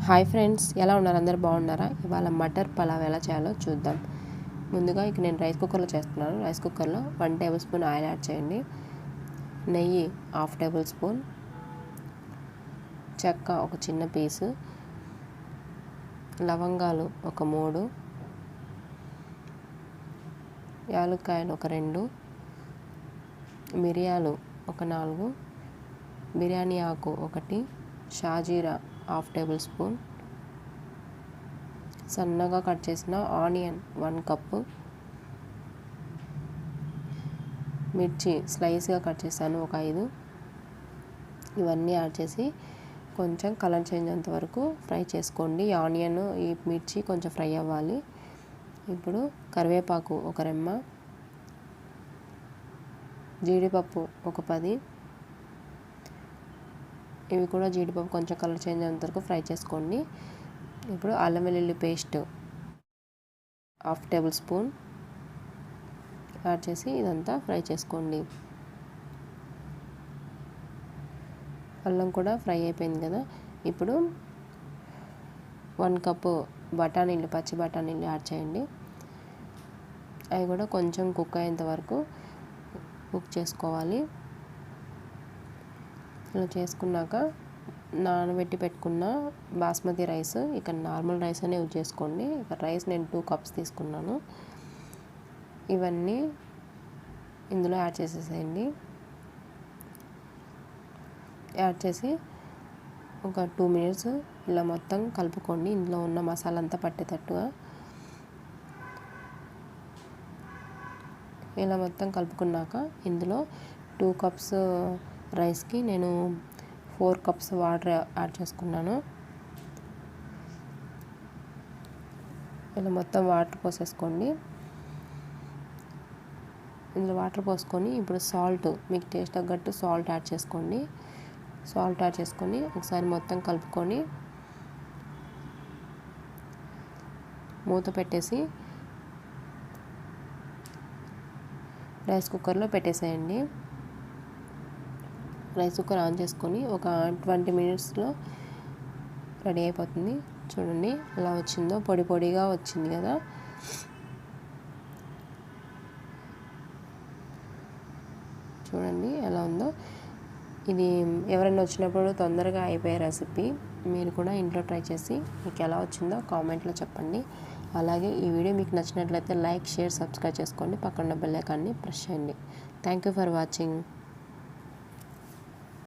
Hi friends, ఎలా ఉన్నారు? అందరు బాగున్నారా? ఇవాళ మటర్ పలావ్ ఎలా చేయాలో చూద్దాం. ముందుగా ఇక నేను రైస్ కుక్కర్లో చేస్తున్నాను. రైస్ కుక్కర్లో 1 టేబుల్ స్పూన్ ఆయిల్ యాడ్ చేయండి. నెయ్యి 1/2 టేబుల్ స్పూన్, చెక్క ఒక చిన్న పీసు, లవంగాలు ఒక 3, యాలక్కాయలు ఒక 2, మిరియాలు ఒక 4, బిర్యానీ ఆకు 1, షాజీరా 1/2 టేబుల్ స్పూన్, సన్నగా కట్ చేసిన ఆనియన్ 1 కప్పు, మిర్చి స్లైస్గా కట్ చేశాను ఒక 5. ఇవన్నీ యాడ్ చేసి కొంచెం కలర్ చేంజ్ అయ్యేంత వరకు ఫ్రై చేసుకోండి. ఆనియన్ ఈ మిర్చి కొంచెం ఫ్రై అవ్వాలి. ఇప్పుడు కరివేపాకు ఒక రెమ్మ, జీడిపప్పు ఒక 10, ఇవి కూడా జీడిపప్పు కొంచెం కలర్ చేంజ్ అయ్యేంత వరకు ఫ్రై చేసుకోండి. ఇప్పుడు అల్లం వెల్లుల్లి పేస్ట్ 1/2 టేబుల్ స్పూన్ యాడ్ చేసి ఇదంతా ఫ్రై చేసుకోండి. అల్లం కూడా ఫ్రై అయిపోయింది కదా. ఇప్పుడు 1 కప్పు బఠానీలు, పచ్చి బఠానీలు యాడ్ చేయండి. అవి కూడా కొంచెం కుక్ అయ్యేంత వరకు కుక్ చేసుకోవాలి. ఇలా చేసుకున్నాక నానబెట్టి పెట్టుకున్న బాస్మతి రైస్, ఇక నార్మల్ రైస్ అనే యూజ్ చేసుకోండి. ఇక రైస్ నేను 2 కప్స్ తీసుకున్నాను. ఇవన్నీ ఇందులో యాడ్ చేసేసేయండి. యాడ్ చేసి ఒక 2 మినిట్స్ ఇలా మొత్తం కలుపుకోండి. ఇందులో ఉన్న మసాలా అంతా పట్టేటట్టుగా ఇలా మొత్తం కలుపుకున్నాక ఇందులో 2 కప్స్ రైస్కి నేను 4 కప్స్ వాటర్ యాడ్ చేసుకున్నాను. ఇలా మొత్తం వాటర్ పోసేసుకోండి. ఇందులో వాటర్ పోసుకొని ఇప్పుడు సాల్ట్, మీకు టేస్ట్ తగ్గట్టు సాల్ట్ యాడ్ చేసుకోండి. సాల్ట్ యాడ్ చేసుకొని ఒకసారి మొత్తం కలుపుకొని మూత పెట్టేసి రైస్ కుక్కర్లో పెట్టేసేయండి. రైస్ కుక్కర్ ఆన్ చేసుకొని ఒక 20 మినిట్స్లో రెడీ అయిపోతుంది. చూడండి ఎలా వచ్చిందో, పొడి పొడిగా వచ్చింది కదా. చూడండి ఎలా ఉందో. ఇది ఎవరైనా వచ్చినప్పుడు తొందరగా అయిపోయే రెసిపీ. మీరు కూడా ఇంట్లో ట్రై చేసి మీకు ఎలా వచ్చిందో కామెంట్లో చెప్పండి. అలాగే ఈ వీడియో మీకు నచ్చినట్లయితే లైక్, షేర్, సబ్స్క్రైబ్ చేసుకోండి. పక్కన బెల్ ఐకాన్ని ప్రెస్ చేయండి. Thank you for watching.